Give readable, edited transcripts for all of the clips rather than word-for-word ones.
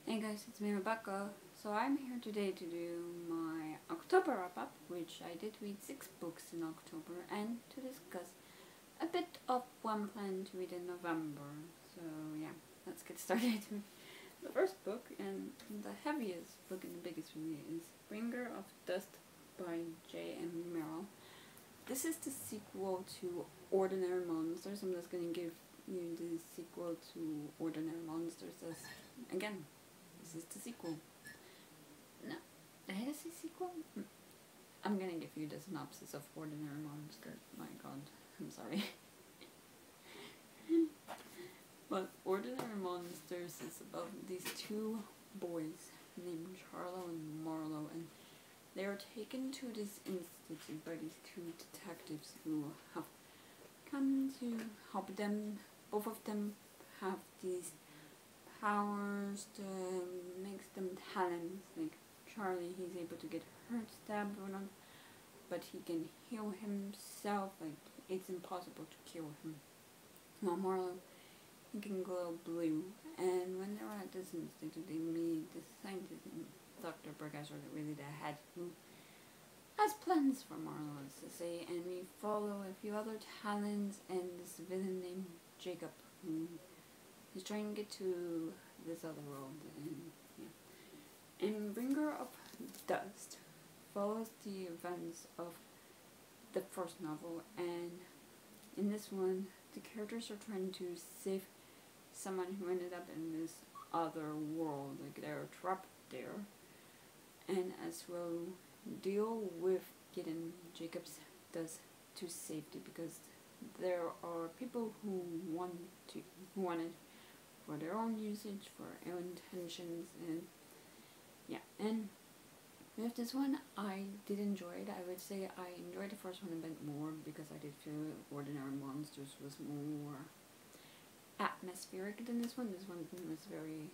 Hey guys, it's me Rebecca. So I'm here today to do my October wrap-up, which I did read 6 books in October, and to discuss a bit of one plan to read in November. So yeah, let's get started. The first book, and the heaviest book and the biggest for me, is Bringer of Dust by J.M. Merrill. This is the sequel to Ordinary Monsters. I'm just going to give you the sequel to Ordinary Monsters as, again, this is the sequel. No, did I say sequel? I'm gonna give you the synopsis of Ordinary Monsters. My god, I'm sorry. But Ordinary Monsters is about these two boys named Charlo and Marlo, and they are taken to this institute by these two detectives who have come to help them. Both of them have these powers to makes them talents. Like Charlie, he's able to get hurt, stabbed, or not, but he can heal himself. Like it's impossible to kill him. While Marlo, he can glow blue. And when they're at this institute, they meet this scientist named Dr. Burgasser, really the head, who has plans for Marlo, as to say. And we follow a few other talents and this villain named Jacob, who he's trying to get to this other world, and yeah. And Bringer of Dust follows the events of the first novel, and in this one, the characters are trying to save someone who ended up in this other world, like they're trapped there, and as well deal with getting Jacob's dust to safety, because there are people who want it for their own usage, for their own intentions, and yeah. And with this one, I did enjoy it. I would say I enjoyed the first one a bit more because I did feel Ordinary Monsters was more atmospheric than this one. This one was very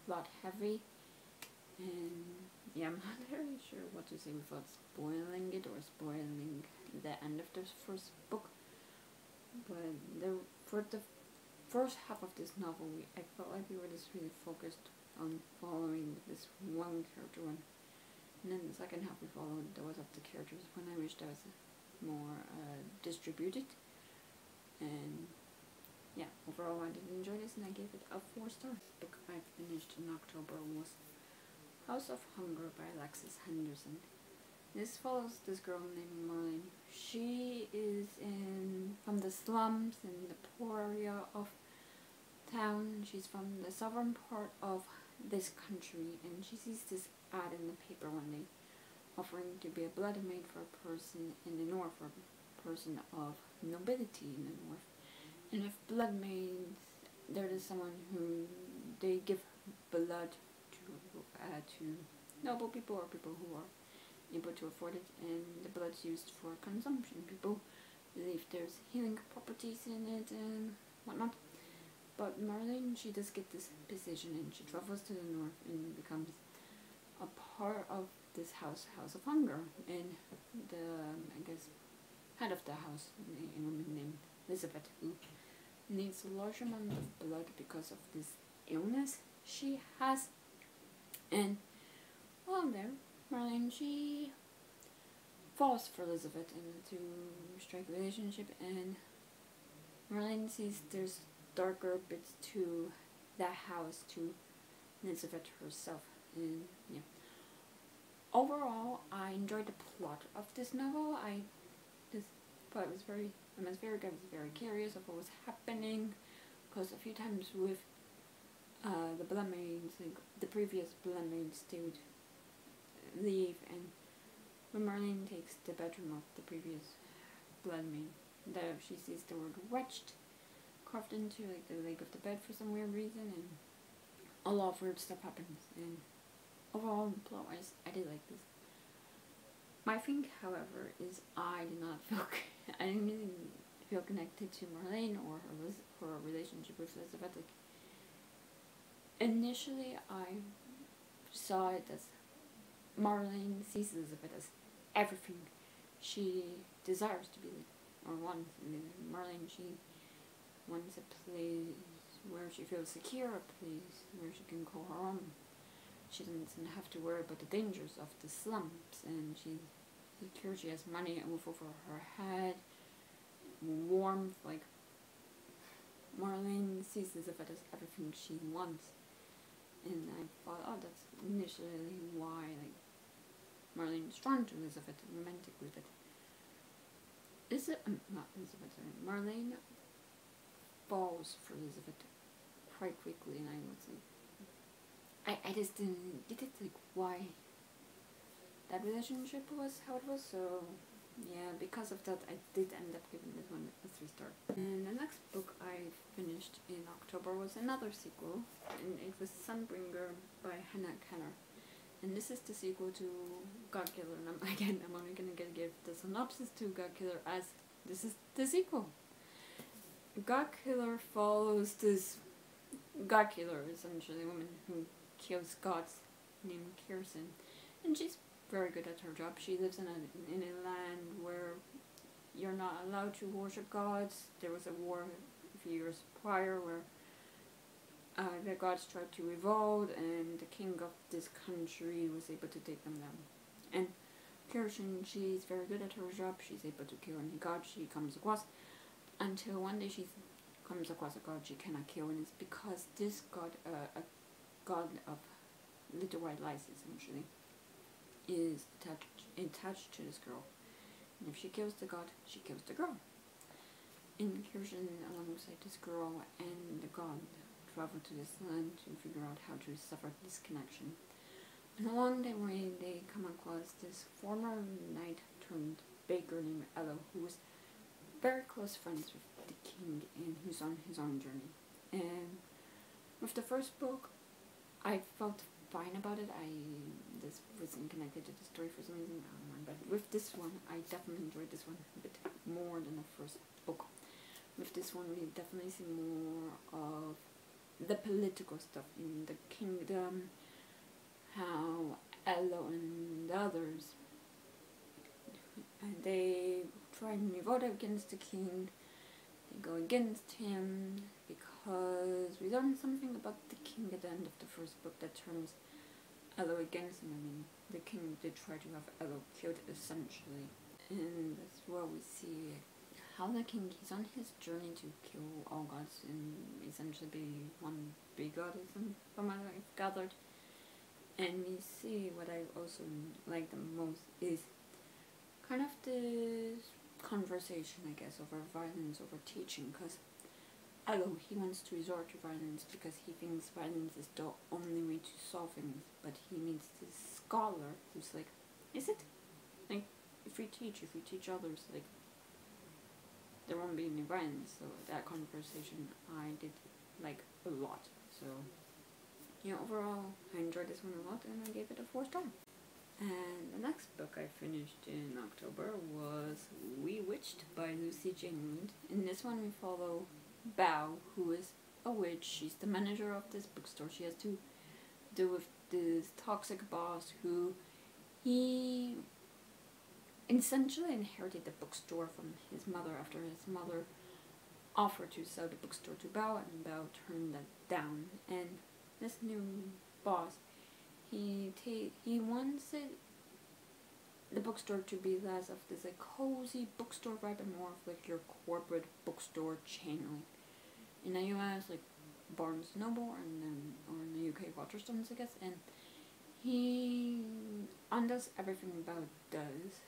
plot heavy, and yeah, I'm not really sure what to say without spoiling it or spoiling the end of the first book. But for the first half of this novel, I felt like we were just really focused on following this one character, and then the second half we followed those of the characters when I wished I was more distributed. And yeah, overall I did enjoy this, and I gave it a 4 stars. The book I finished in October was House of Hunger by Alexis Henderson. This follows this girl named Marlene. She is from the slums in the poor area of town. She's from the southern part of this country, and she sees this ad in the paper one day offering to be a blood maid for a person in the north, or a person of nobility in the north. And with blood maids, there is someone who they give blood to noble people or people who are able to afford it, and the blood's used for consumption. People believe there's healing properties in it and whatnot. But Marlene, she does get this position, and she travels to the north and becomes a part of this House of Hunger. And the, I guess, head of the house, a woman named Elizabeth, who needs a large amount of blood because of this illness she has. And while there, Marlene, she falls for Elizabeth into strike relationship, and Marlene sees there's darker bits to that house, to Elizabeth herself, and yeah. Overall, I enjoyed the plot of this novel. I just thought it was very atmospheric. I was very curious of what was happening, because a few times with the blood maids, like the previous blood maids, they would leave, and when Marlene takes the bedroom of the previous blood maid, she sees the word wretched carved into like the leg of the bed for some weird reason, and a lot of weird stuff happens. And overall, plot wise, I did like this. My thing, however, is I did not feel I didn't really feel connected to Marlene or her relationship with Elizabeth. Like, initially, I saw it as Marlene sees Elizabeth as everything she desires to be, or wants. Marlene, she wants a place where she feels secure, a place where she can call her own. she doesn't have to worry about the dangers of the slums, and she's secure, she has money, a roof over her head, warmth, like Marlene sees Elizabeth as everything she wants. And I thought, oh, that's initially why like Marlene is drawn to Elizabeth, romantic with it. Not Elizabeth, sorry. Marlene falls for Elizabeth quite quickly, and I was like, I just didn't get it, like why that relationship was how it was. So yeah, because of that, I did end up giving this one a 3 star. And the next book I finished in October was another sequel, and it was Sunbringer by Hannah Kenner. And this is the sequel to Godkiller, and I'm only gonna give the synopsis to Godkiller as this is the sequel. Godkiller follows this Godkiller, essentially a woman who kills gods, named Kirsten, and she's very good at her job. She lives in a land where you're not allowed to worship gods. There was a war a few years prior where the gods tried to revolt, and the king of this country was able to take them down. And Kirsten, she's very good at her job. She's able to kill any god she comes across, until one day she comes across a god she cannot kill, and it's because this god, a god of little white lies essentially, is attached to this girl. And if she kills the god, she kills the girl. And Kirsten, alongside this girl and the god, travel to this land to figure out how to sever this connection. And along the way, they come across this former knight turned baker named Elo, who was very close friends with the king and who's on his own journey. And with the first book, I felt fine about it. This wasn't connected to the story for some reason, I don't know, but with this one, I definitely enjoyed this one a bit more than the first book. With this one, we definitely see more of the political stuff in the kingdom, how Elo and the others, they try and revolt against the king. They go against him because we learn something about the king at the end of the first book that turns Elo against him. I mean, the king did try to have Elo killed essentially, and that's where we see how the king, he's on his journey to kill all gods and essentially be one big god, from what I've gathered. And we see what I also like the most is kind of this conversation, I guess, over violence, over teaching, because Elo, he wants to resort to violence because he thinks violence is the only way to solve things, but he meets this scholar who's like, is it? Like, if we teach others, like, there won't be any violence. So that conversation I did like a lot. So yeah, overall I enjoyed this one a lot, and I gave it a 4 star. And the next book I finished in October was Bewitched by Lucy Jane Reed. In this one we follow Bao, who is a witch. She's the manager of this bookstore. She has to deal with this toxic boss who he essentially inherited the bookstore from his mother after his mother offered to sell the bookstore to Bao, and Bao turned that down. And this new boss, he wants the bookstore to be less of this like cozy bookstore vibe and more of like your corporate bookstore chain, like in the US like Barnes Noble, and then or in the UK Waterstones, I guess. And he undoes everything Bao does.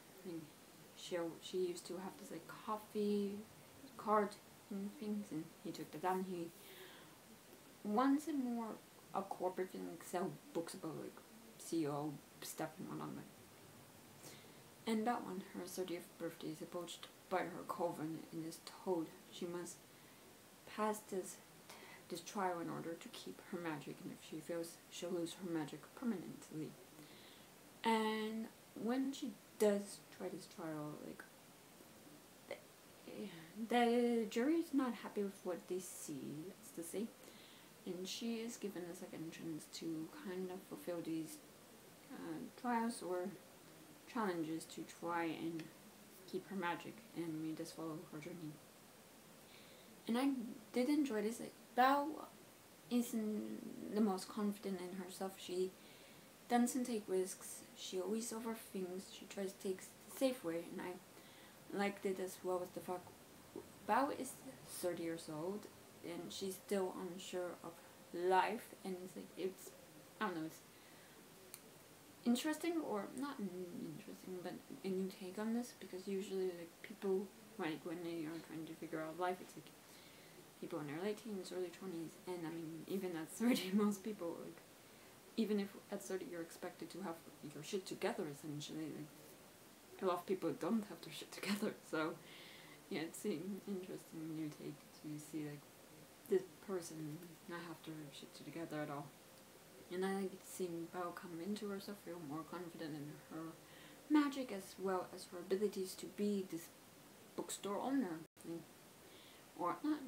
She used to have this like coffee cart and things, and he took that down. He wants it more a corporate thing, like sell books about like CEO stuff and whatnot. And that one, her 30th birthday, is approached by her coven and is told she must pass this trial in order to keep her magic, and if she fails, she'll lose her magic permanently. And when she does try this trial, like the jury is not happy with what they see, let's just say, and she is given a second chance to kind of fulfill these trials or challenges to try and keep her magic, and we just follow her journey. And I did enjoy this. Like, Bao isn't the most confident in herself. She doesn't take risks. She always overthinks. She tries to take the safe way, and I liked it as well as the fact Bao is 30 years old, and she's still unsure of life, and it's like, it's, I don't know, it's interesting, or not interesting, but a new take on this, because usually like people, like when they are trying to figure out life, it's like people in their late teens, early 20s, and I mean, even at 30, most people, like, even if at 30 you're expected to have your shit together, essentially, like, a lot of people don't have their shit together, so, yeah, it's an interesting new take to see, like, this person not have their shit together at all. And I like seeing Bao come into herself, feel more confident in her magic, as well as her abilities to be this bookstore owner. Or not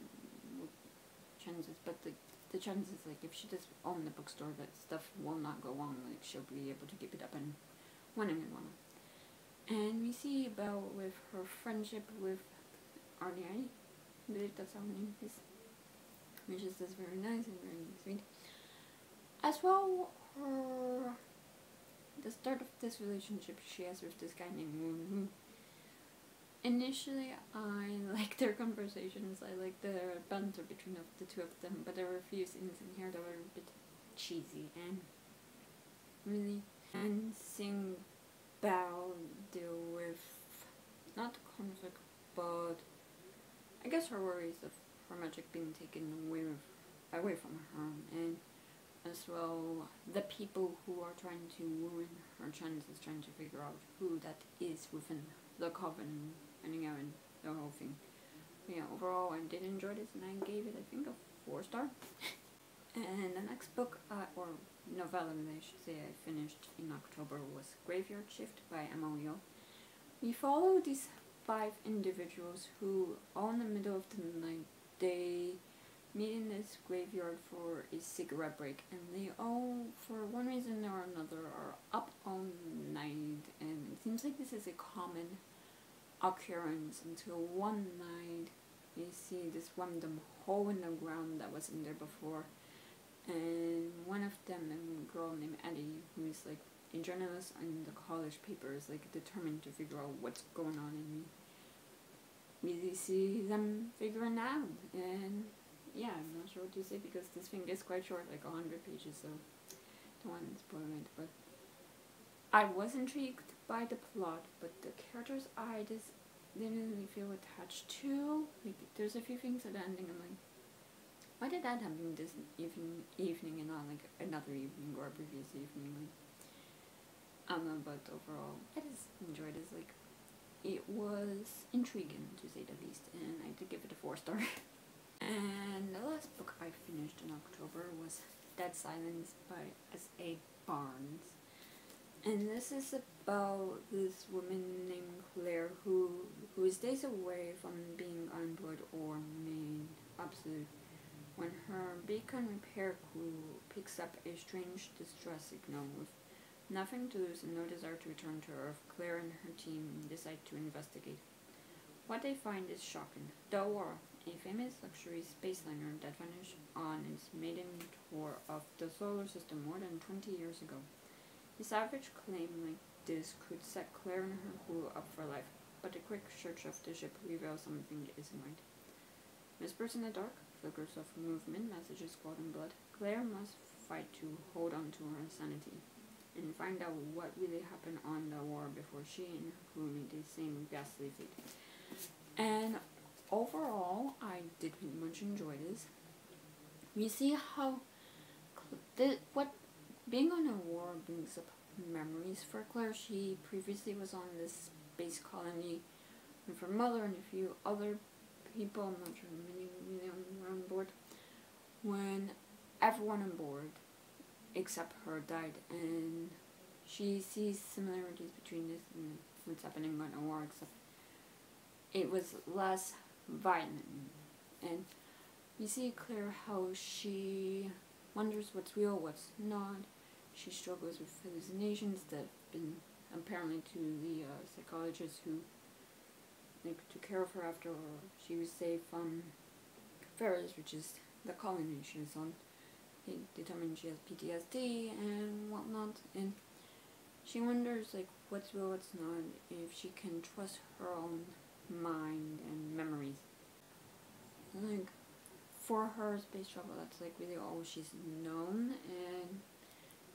chances, but the chances, like, if she does own the bookstore, that stuff will not go on, like, she'll be able to keep it up and running and running. And we see Bao with her friendship with Arnie, I believe that's how her name is, which is just very nice and very sweet. As well, the start of this relationship she has with this guy named Moon, who initially I like their conversations, I like the banter between the two of them, but there were a few scenes in here that were a bit cheesy and really, and seeing Bao deal with not the conflict, but I guess her worries of her magic being taken away from her, and as well the people who are trying to ruin her chances, trying to figure out who that is within the coven, finding out and the whole thing. But yeah, overall I did enjoy this, and I gave it, I think, a 4-star. And the next book, or novella I should say, I finished in October was Graveyard Shift by Emilio. We follow these 5 individuals who, all in the middle of the night, they meet in this graveyard for a cigarette break, and they all, for one reason or another, are up all night, and it seems like this is a common occurrence until one night you see this random hole in the ground that wasn't there before, and one of them, a girl named Eddie, who is like a journalist in the college paper, is like determined to figure out what's going on, and we really see them figuring out. And yeah, I'm not sure what to say, because this thing is quite short, like 100 pages, so don't want to spoil it, but I was intrigued by the plot, but the characters I just didn't really feel attached to. Like, there's a few things at the ending I'm like, why did that happen this evening and not like another evening or a previous evening? Like, I don't know, but overall I just enjoyed it. Like, it was intriguing, to say the least, and I did give it a 4-star. And the last book I finished in October was Dead Silence by S.A. Barnes. And this is about this woman named Claire who is days away from being unemployed or made obsolete when her beacon repair crew picks up a strange distress signal. With nothing to lose and no desire to return to Earth, Claire and her team decide to investigate. What they find is shocking. The Aurora, a famous luxury space liner that vanished on its maiden tour of the solar system more than 20 years ago. A savage claim like this could set Claire and her crew up for life, but a quick search of the ship reveals something isn't right. Whispers in the dark, flickers of movement, messages caught in blood. Claire must fight to hold on to her sanity and find out what really happened on the war before she and her crew meet the same ghastly fate. And overall, I did pretty much enjoy this. We see how what being on a war brings up memories for Claire. She previously was on this space colony with her mother and a few other people, I'm not sure many were on board, when everyone on board except her died, and she sees similarities between this and what's happening on a war, except it was less violent. And we see Claire how she wonders what's real, what's not. She struggles with hallucinations that have been apparently to the psychologist who took care of her after she was saved from Ferris, which is the colony she was on. They determine she has PTSD and whatnot, and she wonders like what's real, what's not, if she can trust her own mind and memories. Like, for her, space travel, that's like really all she's known, and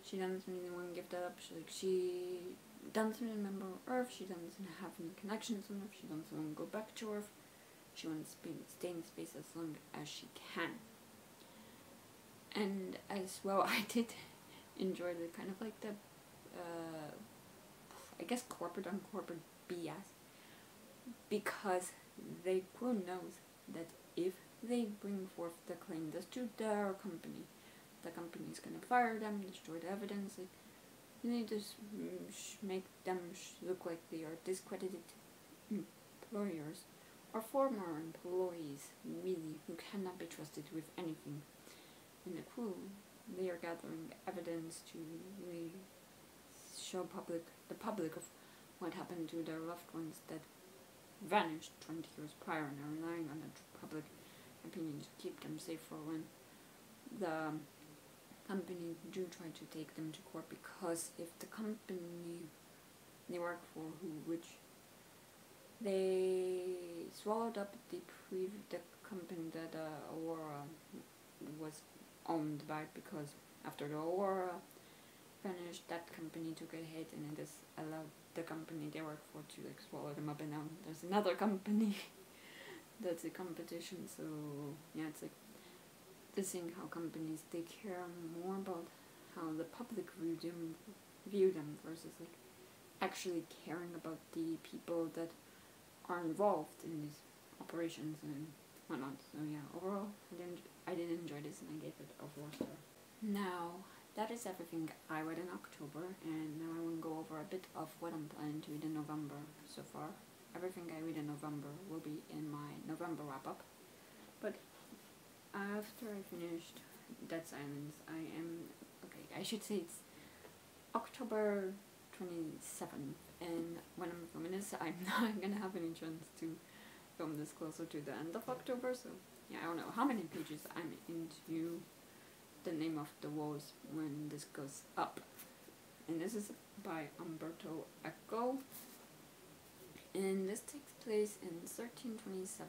she doesn't really want to give that up. She doesn't remember Earth, she doesn't have any connections on Earth, she doesn't want to go back to Earth, she wants to stay in space as long as she can. And as well, I did enjoy the kind of like the, I guess corporate on corporate BS, because the crew knows that if they bring forth the claim this to their company, the company is gonna fire them, destroy the evidence, like, they just make them look like they are discredited employers or former employees, really, who cannot be trusted with anything. In the crew, they are gathering evidence to really show the public of what happened to their loved ones that vanished 20 years prior, and are relying on the public opinion to keep them safe for when the company do try to take them to court. Because if the company they work for, which they swallowed up the company that Aurora was owned by, because after the Aurora vanished, that company took a hit, and it just allowed the company they work for to like swallow them up, and now there's another company that's a competition. So yeah, it's like the thing how companies, they care more about how the public view them versus like actually caring about the people that are involved in these operations and whatnot. So yeah, overall, I did enjoy this, and I gave it a 4-star. Now, that is everything I read in October, and now I want to go over a bit of what I'm planning to read in November so far. Everything I read in November will be in my November wrap-up. But after I finished Dead Silence, I should say it's October 27th, and when I'm filming this, I'm not gonna have any chance to film this closer to the end of October, so yeah, I don't know how many pages I'm into The Name of the Wolves when this goes up. And this is by Umberto Eco, and this takes place in 1327.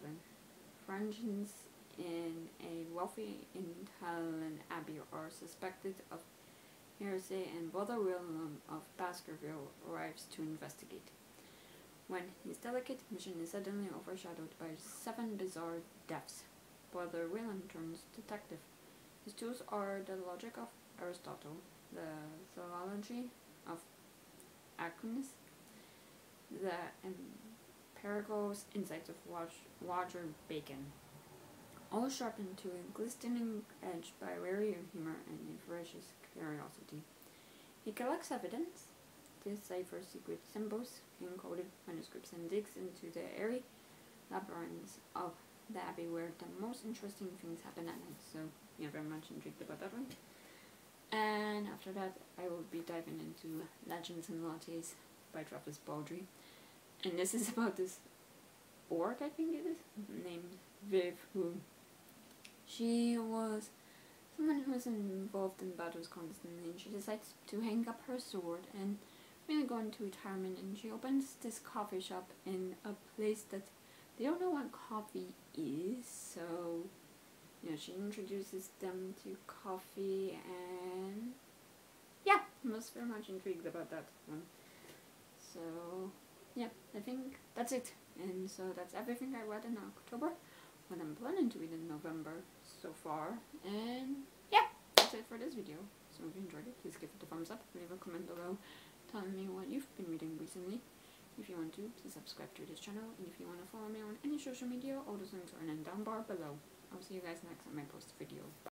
Frangens in a wealthy Italian abbey are suspected of heresy, and Brother William of Baskerville arrives to investigate. When his delicate mission is suddenly overshadowed by 7 bizarre deaths, Brother William turns detective. His tools are the logic of Aristotle, the zoology of Aquinas, the empirical insights of Roger Bacon, all sharpened to a glistening edge by wary humor and a voracious curiosity. He collects evidence, deciphers secret symbols, encoded manuscripts, and digs into the airy labyrinths of the abbey where the most interesting things happen at night. So, yeah, very much intrigued about that one. And after that, I will be diving into Legends and Lattes by Travis Baldry. And this is about this orc, I think it is, named Viv, who she was someone who was involved in battles constantly, and she decides to hang up her sword and really go into retirement, and she opens this coffee shop in a place that they don't know what coffee is, so you know, she introduces them to coffee, and yeah, I was very much intrigued about that one. So yeah, I think that's it. And so that's everything I read in October, what I'm planning to read in November so far, and yeah, that's it for this video. So if you enjoyed it, please give it a thumbs up, leave a comment below telling me what you've been reading recently. If you want to, please subscribe to this channel, and if you want to follow me on any social media, all those links are in the down bar below. I'll see you guys next time I post a video. Bye.